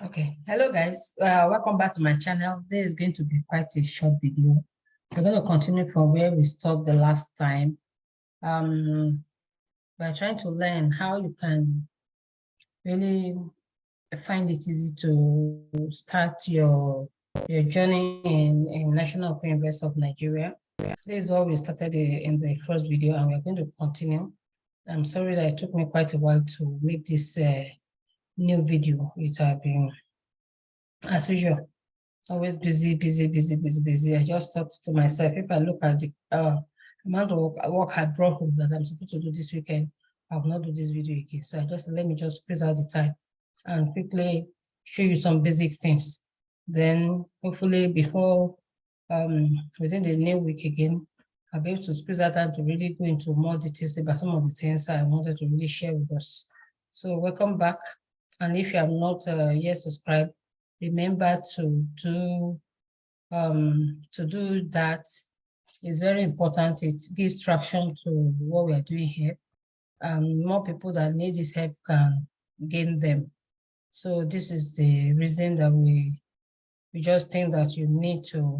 Okay, hello guys, welcome back to my channel. This is going to be quite a short video. We're going to continue from where we stopped the last time. We're trying to learn how you can really find it easy to start your journey in National Open University of Nigeria. This is what we started in the first video, and we're going to continue. I'm sorry that it took me quite a while to make this new video. It have been, as usual, always busy. I just thought to myself, if I look at the amount of work I brought home that I'm supposed to do this weekend, I will not do this video again. So let me just squeeze out the time and quickly show you some basic things. Then hopefully before within the new week again, I'll be able to squeeze out time to really go into more details about some of the things I wanted to really share with us. So welcome back. And if you have not yet subscribed, remember to do that. Is very important. It gives traction to what we are doing here. More people that need this help can gain them. So this is the reason that we just think that you need to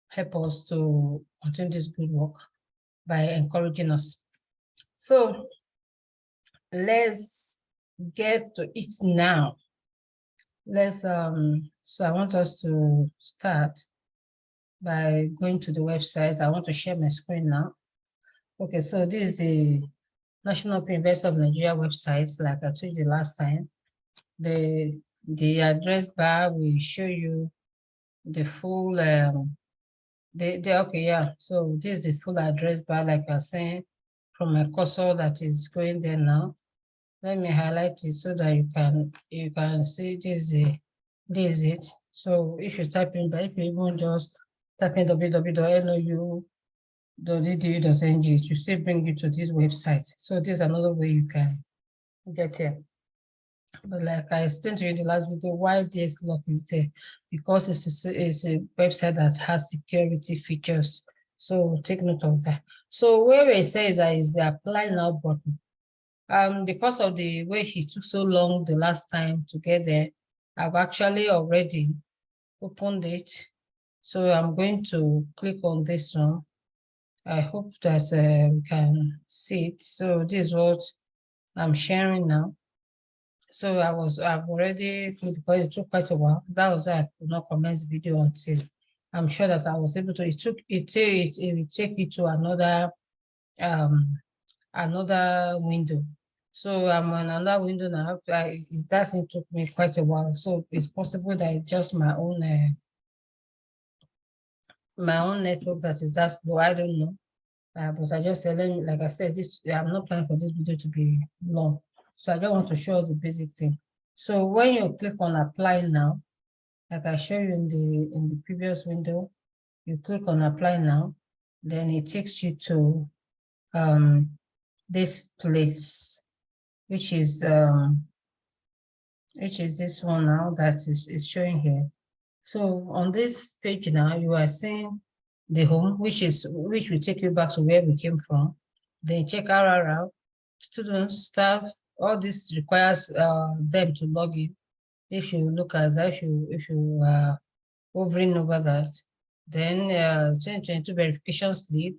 help us to continue this good work by encouraging us. So let's get to it now. So I want us to start by going to the website. I want to share my screen now. Okay, so this is the National Open University of Nigeria website, like I told you last time. The address bar will show you the full okay, yeah. So this is the full address bar, like I was saying, from my cursor that is going there now. Let me highlight it so that you can see this is it. So if you type in, but if you even just type in www.nou.edu.ng, it should still bring you to this website. So this is another way you can get here. But like I explained to you in the last video, why this lock is there, because it's a website that has security features. So take note of that. So where it says that is the apply now button. Because of the way it took so long the last time to get there, I've actually already opened it. So I'm going to click on this one. I hope that we can see it. So this is what I'm sharing now. So I've already, because it took quite a while. That was why I could not comment the video until I'm sure that I was able to. It will take you to another window. So I'm on another window now. It doesn't took me quite a while. So it's possible that it's just my own network that is that slow. I don't know. But I just said, like I said, I'm not planning for this video to be long. So I just want to show the basic thing. So when you click on apply now, like I showed you in the previous window, you click on apply now, then it takes you to this place, which is this one now that is showing here. So on this page now, you are seeing the home, which will take you back to where we came from. Then check RRR, students, staff. All this requires them to log in. If you look at that, if you are hovering over that, then 2022 verification slip.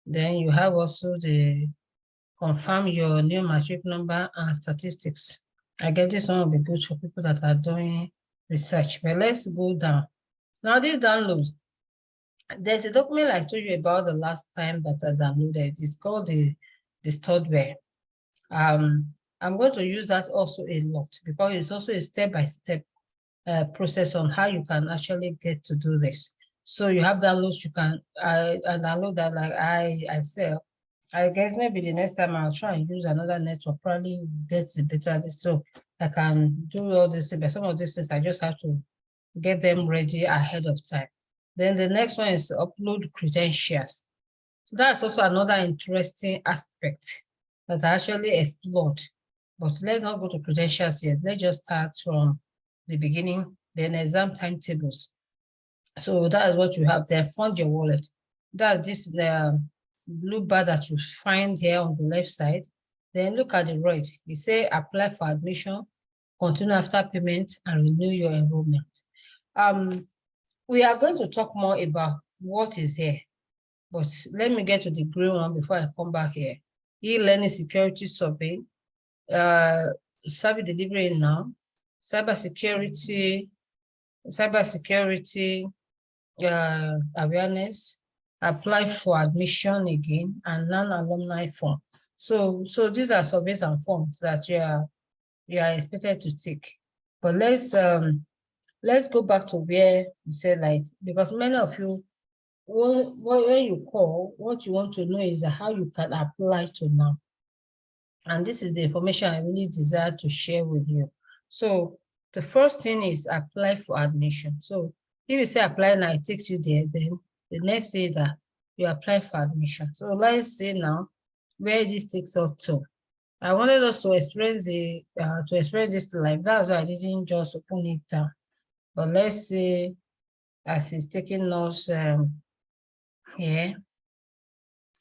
Then you have also the confirm your new matric number and statistics. I guess this one will be good for people that are doing research. But let's go down. Now this downloads. There's a document I told you about the last time that I downloaded. It's called the Studware. I'm going to use that also a lot because it's also a step-by-step process on how you can actually get to do this. So you have downloads, you can download that like I sell. I guess maybe the next time I'll try and use another network, probably get the better this. So I can do all this, but some of these things I just have to get them ready ahead of time. Then the next one is upload credentials. So that's also another interesting aspect that I actually explored. But let's not go to credentials yet. Let's just start from the beginning, then exam timetables. So that is what you have there. Fund your wallet. That's this blue bar that you find here on the left side. Then look at the right. You say apply for admission. continue after payment, and renew your enrollment. We are going to talk more about what is here, but let me get to the green one before I come back here. E-learning security survey, service delivery now, cybersecurity awareness, apply for admission again, and non-alumni form. So these are surveys and forms that you are expected to take. But let's go back to where you said, like, because many of you, when you call, what you want to know is how you can apply to NOUN. And this is the information I really desire to share with you. So the first thing is apply for admission. So if you say apply now, it takes you there. Then the next day that you apply for admission. So let's say now where this takes us to. I wanted us to experience this live. That's why I didn't just open it down. But let's say as it's taking us here.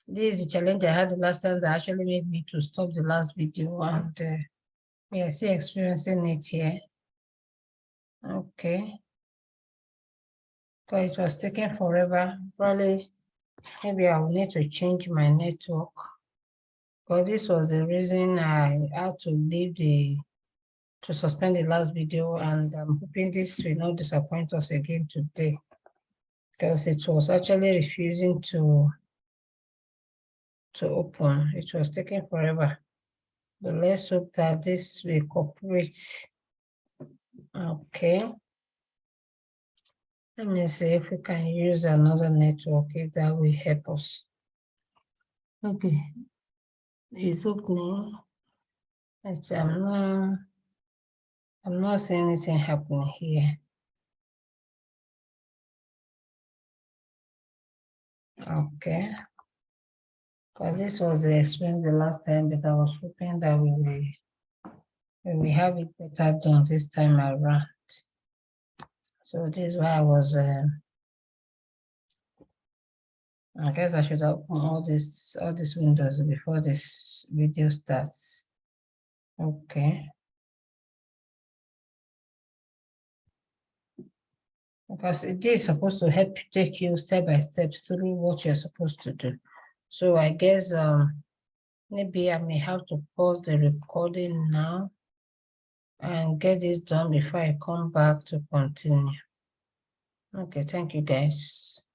This is the challenge I had the last time that actually made me to stop the last video, and we are still experiencing it here. Okay. Because it was taking forever. Probably, maybe I will need to change my network. But this was the reason I had to suspend the last video, and I'm hoping this will not disappoint us again today, because it was actually refusing to open. It was taking forever. But let's hope that this will cooperate. Okay. Let me see if we can use another network, if that will help us. Okay. It's opening. I'm not seeing anything happening here. Okay. Because this was the experience the last time, but I was hoping that we will have it better done this time around. So this is why I was I guess I should open all these windows before this video starts. Okay. Because it is supposed to help take you step by step through what you're supposed to do. So I guess maybe I may have to pause the recording now and get this done before I come back to continue. Okay, thank you guys.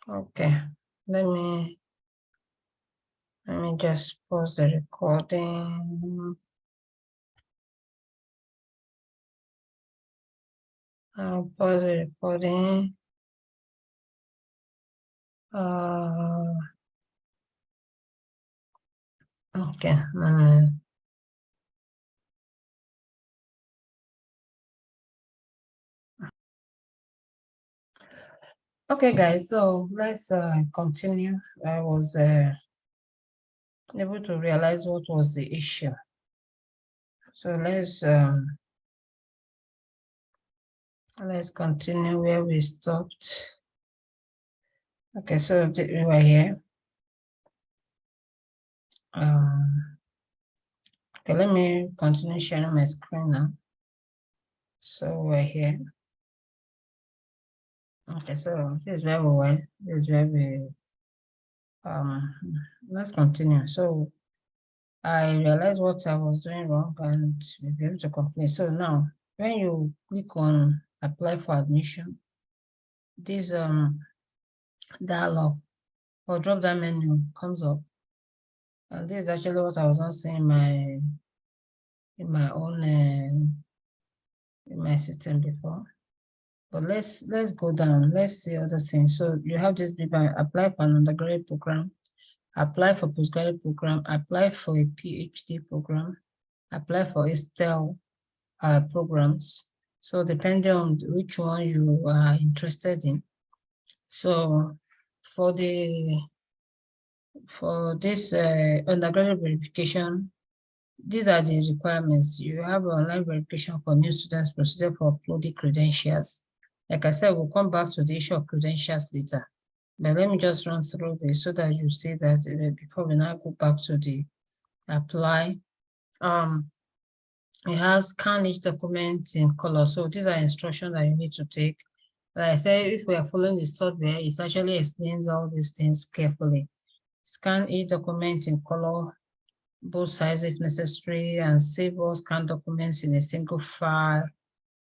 Okay, let me just pause the recording. I'll pause the recording. Okay. Okay, guys, so let's continue. I was able to realize what was the issue. So let's continue where we stopped. Okay, so we were here. Okay, let me continue sharing my screen now. So we're here. Okay, so this is where we were. This is where we let's continue. So I realized what I was doing wrong and we'll be able to complete. So now when you click on apply for admission, this dialog or drop down menu comes up. And this is actually what I was not saying in my own in my system before. But let's go down. Let's see other things. So you have this apply for an undergraduate program, apply for postgraduate program, apply for a PhD program, apply for STEL programs. So depending on which one you are interested in. So for this undergraduate verification, these are the requirements. You have online verification for new students, procedure for uploading credentials. Like I said, we'll come back to the issue of credentials later. But let me just run through this so that you see that before we now go back to the apply. You have scan each document in color. So these are instructions that you need to take. Like I said, if we are following the third way, it actually explains all these things carefully. Scan each document in color, both sizes if necessary, and save all scanned documents in a single file,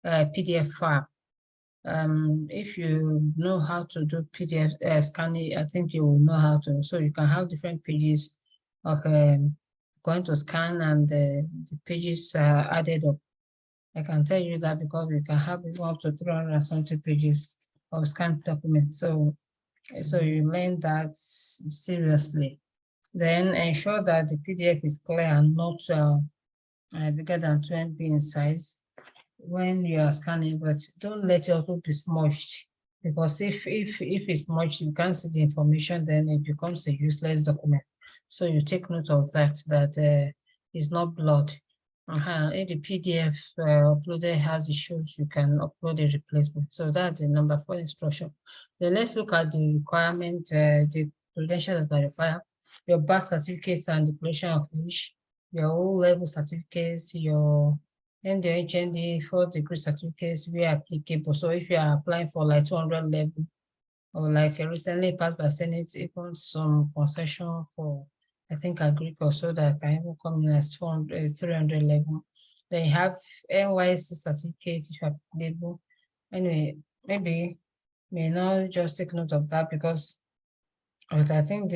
PDF file. If you know how to do PDF scanning, I think you will know how to. So you can have different pages of going to scan, and the pages are added up. I can tell you that because we can have even up to 300 and something pages of scanned documents. So you learn that seriously. Then ensure that the PDF is clear and not bigger than 20 MB in size when you are scanning, but don't let it also be smudged, because if it's smudged, you can't see the information, then it becomes a useless document. So you take note of that it's not blurred. If the PDF uploaded has issues, you can upload a replacement. So that's the number 4 instruction. Then let's look at the requirement, the credentials that are required. Your birth certificates and declaration of age, your O-level certificates, your and the HND 4th-degree certificates where applicable. So if you are applying for like 200 level, or like recently passed by Senate, even some concession for, I think, agriculture, so that can even come in as 400, 300 level. Then you have NYC certificate if applicable. Anyway, maybe may not just take note of that, because I think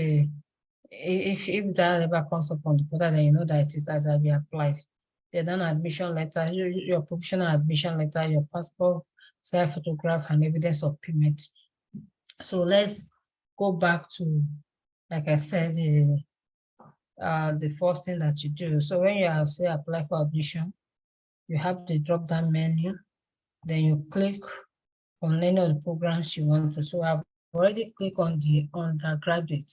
if that ever comes up on the portal, then you know that it has been applied. Then an admission letter, your provisional admission letter, your passport, size photograph, and evidence of payment. So let's go back to, like I said, the first thing that you do. So when you have, say, apply for admission, you have the drop-down menu. Then you click on any of the programs you want to. So I've already clicked on the undergraduate.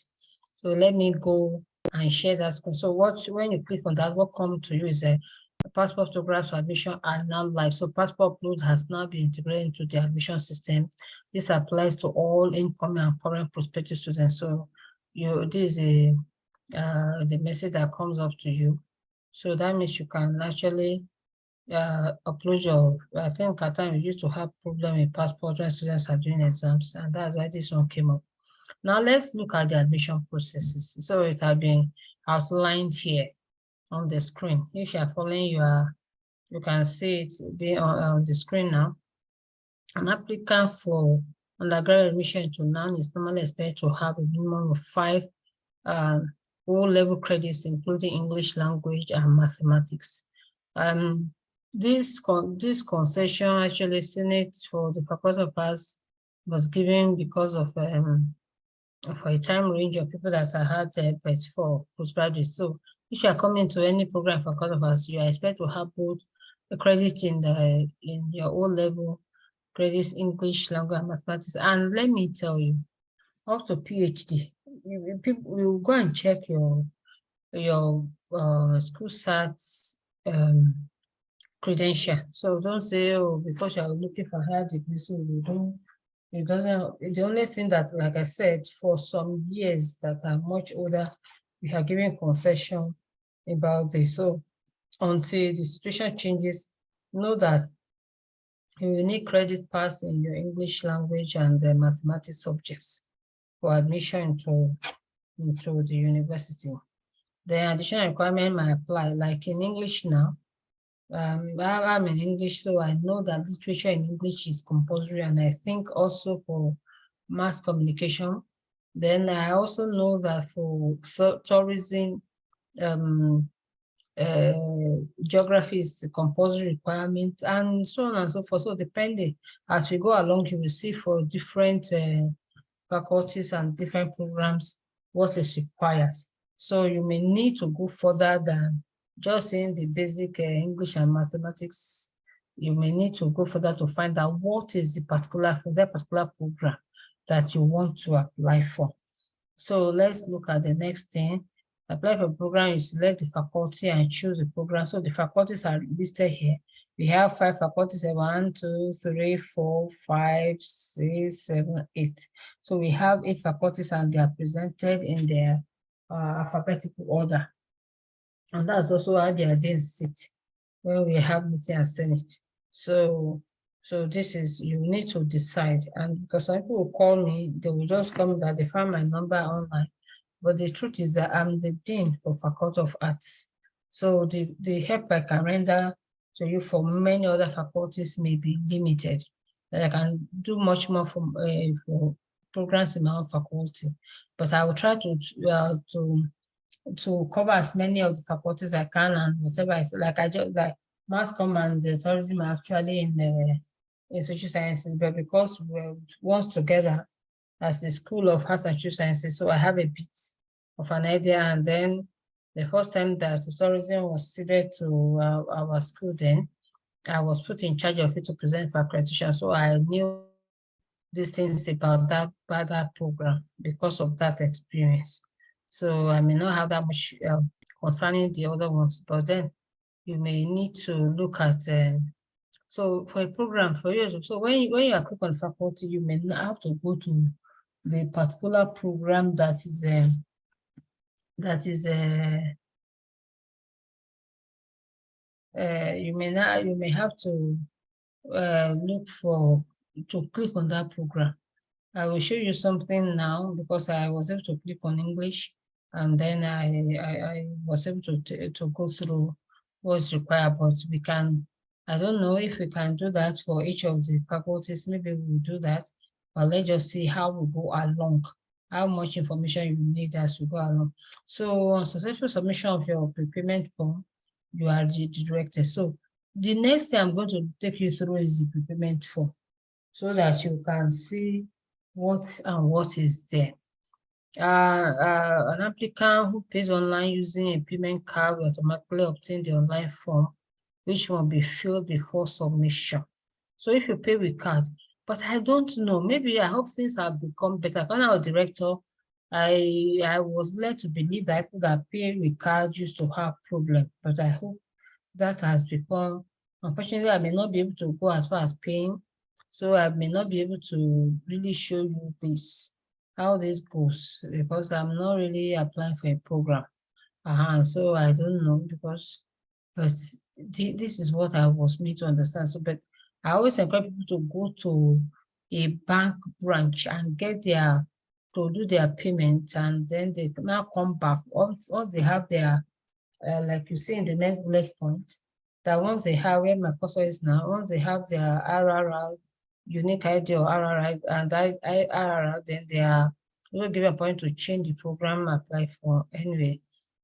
So let me go and share that screen. So when you click on that, what comes to you is a passport photographs for admission are now live. So passport upload has now been integrated into the admission system. This applies to all incoming and current prospective students. So this is the message that comes up to you. So that means you can actually upload your, I think at times we used to have problem with passport when students are doing exams, and that's why this one came up. Now let's look at the admission processes. So it has been outlined here on the screen. If you are following, you can see it being on the screen now. An applicant for undergraduate admission into NOUN is normally expected to have a minimum of 5 O-level credits, including English language and mathematics. This concession actually Senate for the Faculty of Arts was given because of for a time range of people that had but for postgraduate. So if you are coming to any program for Faculty of Arts, you are expected to have both the credits in your O-level credits, English language and mathematics. And let me tell you, up to PhD, people will go and check your school SATs credential. So don't say, oh, because you are looking for higher degree, so you don't. It doesn't. The only thing that, like I said, for some years that are much older, we are giving concession about this. So until the situation changes, know that you will need credit pass in your English language and the mathematics subjects for admission into the university. The additional requirement might apply, like in English now. I'm in English, so I know that literature in English is compulsory, and I think also for mass communication. Then I also know that for tourism, geography is the compulsory requirement, and so on and so forth. So depending, as we go along, you will see for different faculties and different programs what is required. So you may need to go further than just in the basic English and mathematics. You may need to go further to find out what is the particular for that particular program that you want to apply for. So let's look at the next thing. Apply for program, you select the faculty and choose the program. So the faculties are listed here. We have 5 faculties, 1, 2, 3, 4, 5, 6, 7, 8. So we have 8 faculties and they are presented in their alphabetical order. And that's also how they are then sit when we have meeting and senate. So this is, you need to decide. And because some people will call me, they will just come that they found my number online. But the truth is that I'm the dean for Faculty of Arts. So the help I can render to you for many other faculties may be limited. That I can do much more for programs in my own faculty. But I will try to cover as many of the faculties I can, and whatever I like. I just like mass comm and the tourism are actually in social sciences, but because we're once together as the School of Arts and Social Sciences, so I have a bit of an idea. And then the first time that tourism was ceded to our school, then I was put in charge of it to present for accreditation. So I knew these things about that program because of that experience. So I may not have that much concerning the other ones, but then you may need to look at so for a program for you. So when you are quick on faculty, you may not have to go to the particular program that is you may have to look to click on that program. I will show you something now because I was able to click on English, and then I was able to go through what's required. But we can, I don't know if we can do that for each of the faculties. Maybe we'll do that, but let's just see how we go along, how much information you need as we go along. So on successful submission of your prepayment form, you are redirected. So the next thing I'm going to take you through is the prepayment form, so that you can see what is there. An applicant who pays online using a payment card will automatically obtain the online form, which will be filled before submission. So if you pay with card, but I don't know, maybe I hope things have become better. When I was director, I was led to believe that people that pay with card used to have problem, but I hope that has become, unfortunately, I may not be able to go as far as paying, so I may not be able to really show you how this goes, because I'm not really applying for a program. So I don't know, but this is what I was made to understand. So, but I always encourage people to go to a bank branch and to do their payment, and then they now come back. Once they have their like you see in the next bullet point, that once they have, where my cursor is now, once they have their RRR, unique ID or RRI, and IRR, then they are also given a point to change the program apply for. Anyway,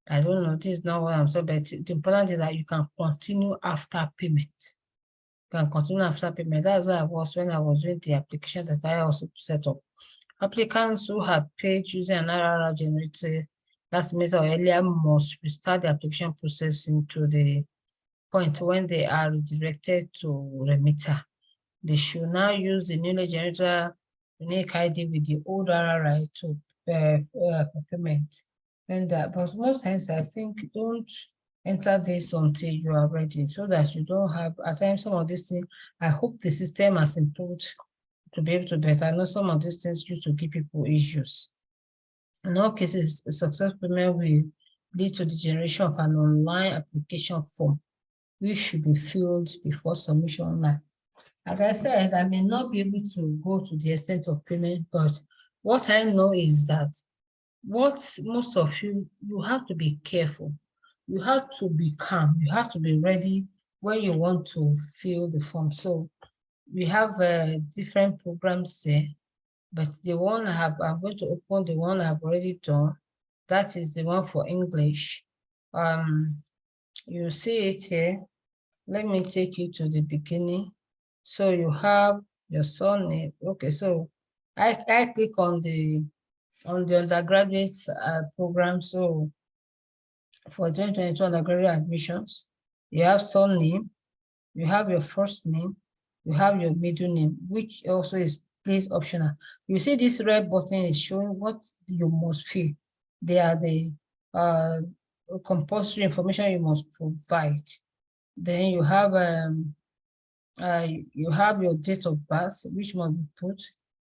I don't know, this is not what I'm saying, but the important is that you can continue after payment. You can continue after payment. That's where I was when I was doing the application that I also set up. Applicants who have paid using an RRR generator last semester or earlier must restart the application processing to the point when they are redirected to remitter. They should now use the newly generated unique ID with the old RRI to payment. And but most times I think don't enter this until you are ready, so that you don't have at times some of these things. I hope the system has improved to be able to better. I know some of these things used to give people issues. In all cases, successful payment will lead to the generation of an online application form, which should be filled before submission online. As I said, I may not be able to go to the extent of payment, but what I know is that most of you have to be careful. You have to be calm. You have to be ready when you want to fill the form. So we have different programs there, but the one I'm going to open the one I've already done. That is the one for English. You see it here. Let me take you to the beginning. So you have your surname. Okay, so I click on the undergraduate program. So for 2022 undergraduate admissions, you have surname, you have your first name, you have your middle name, which also is place optional. You see this red button is showing what you must fill. They are the compulsory information you must provide. Then you have You have your date of birth, which must be put.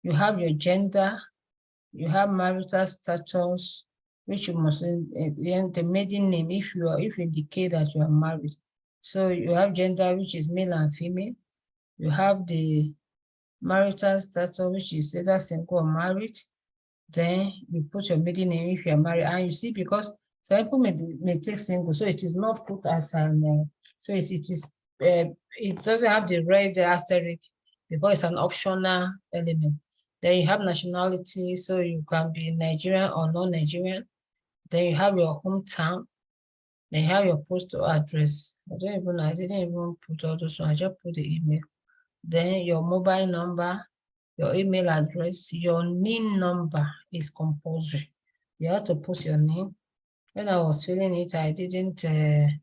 You have your gender. You have marital status, which you must the maiden name if you indicate that you are married. So you have gender, which is male and female. You have the marital status, which is either single or married. Then you put your maiden name if you are married. And you see, because some people may take single, so it is not put as an so it doesn't have the red asterisk because it's an optional element. Then you have nationality, so you can be Nigerian or non-Nigerian. Then you have your hometown. Then you have your postal address. I didn't even put all those ones. I just put the email. Then your mobile number, your email address, your NIN number is compulsory. You have to put your name. When I was filling it, I didn't, then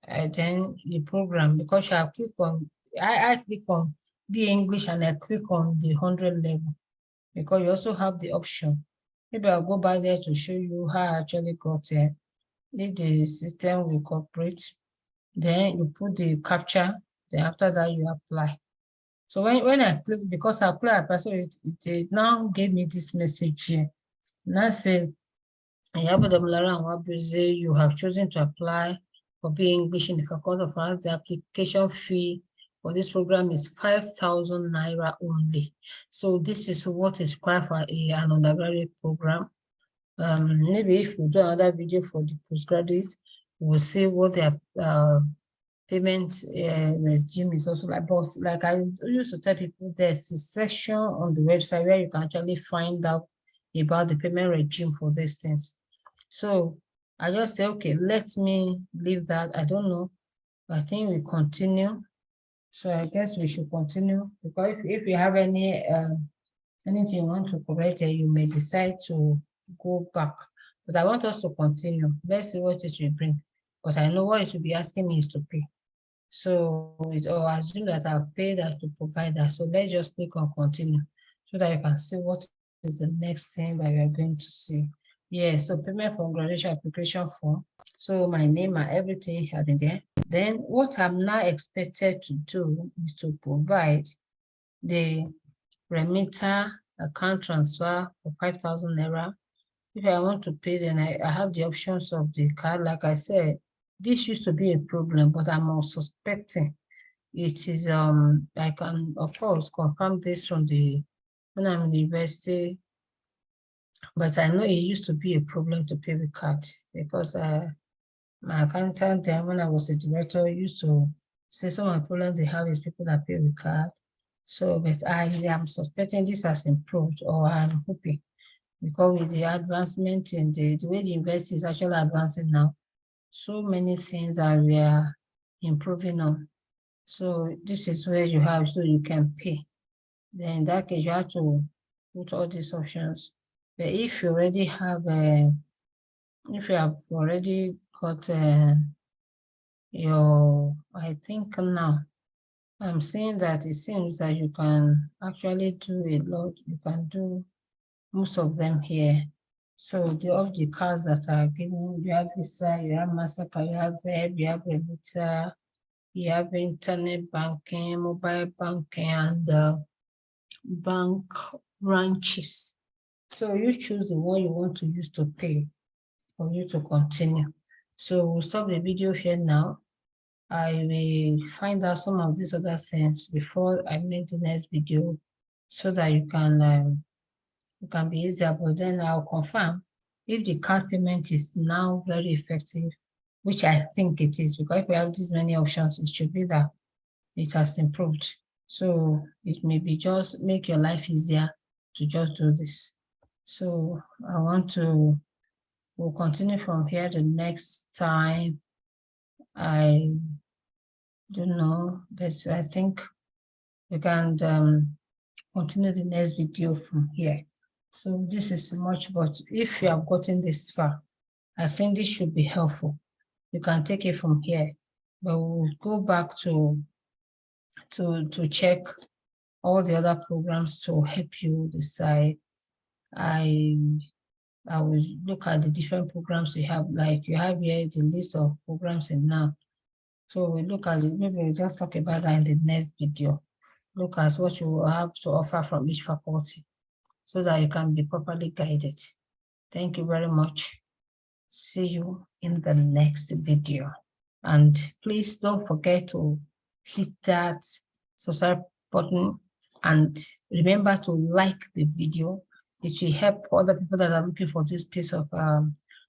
the program, because I click on, I click on Be English and I click on the 100 level, because you also have the option. Maybe I'll go back there to show you how I actually got it. If the system will cooperate, then you put the captcha, then after that you apply. So when I click, because I apply, so it now gave me this message here. Now say, you have chosen to apply for Be English in the Faculty of Arts. The application fee for this program is 5,000 naira only. So this is what is required for an undergraduate program. Maybe if we do another video for the postgraduate, we'll see what their payment regime is also like. But like I used to tell people, there's a section on the website where you can actually find out about the payment regime for these things. So I just say, okay, let me leave that. I don't know. I think we continue. So I guess we should continue, because if you have anything you want to correct, you may decide to go back. But I want us to continue. Let's see what it will bring. But I know what it will be asking me is to pay. So it will assume that I've paid that to provide that. So let's just click on continue so that you can see what is the next thing that we are going to see. Yeah, so payment for graduation application form. So my name and everything has been there. Then what I'm now expected to do is to provide the remitter account transfer for 5,000 naira. If I want to pay, then I have the options of the card. Like I said, this used to be a problem, but I'm also suspecting it is, I can, of course, confirm this from when I'm in the university, but I know it used to be a problem to pay with card, because my accountant then, when I was a director, used to say some of the problems they have is people that pay with card. So, but I am suspecting this has improved, or I'm hoping, because with the advancement in the way the university is actually advancing now, so many things that we are improving on. So this is where you have, so you can pay. Then in that case, you have to put all these options. But if you already have if you have already got I think now, I'm seeing that it seems that you can actually do a lot. You can do most of them here. So of the cards that are given, you have Visa, you have Mastercard, you have Web, you have Remita, you have internet banking, mobile banking, and bank branches. So you choose the one you want to use to pay for you to continue. So we'll stop the video here now. I will find out some of these other things before I make the next video, so that you can be easier. But then I'll confirm if the card payment is now very effective, which I think it is, because if we have these many options, it should be that it has improved. So it may be just make your life easier to just do this. So we'll continue from here the next time. I don't know, but I think we can continue the next video from here. So this is much, but if you have gotten this far, I think this should be helpful. You can take it from here, but we'll go back to check all the other programs to help you decide. I will look at the different programs you have, like you have here the list of programs in NOUN. So we look at it, maybe we'll just talk about that in the next video. Look at what you will have to offer from each faculty so that you can be properly guided. Thank you very much. See you in the next video. And please don't forget to hit that subscribe button and remember to like the video. It will help other people that are looking for this piece of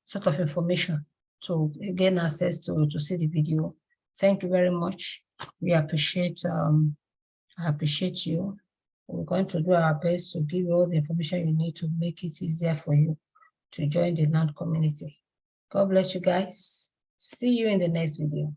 sort of information to gain access to see the video. Thank you very much. We appreciate I appreciate you. We're going to do our best to give you all the information you need to make it easier for you to join the NOUN community. God bless you guys. See you in the next video.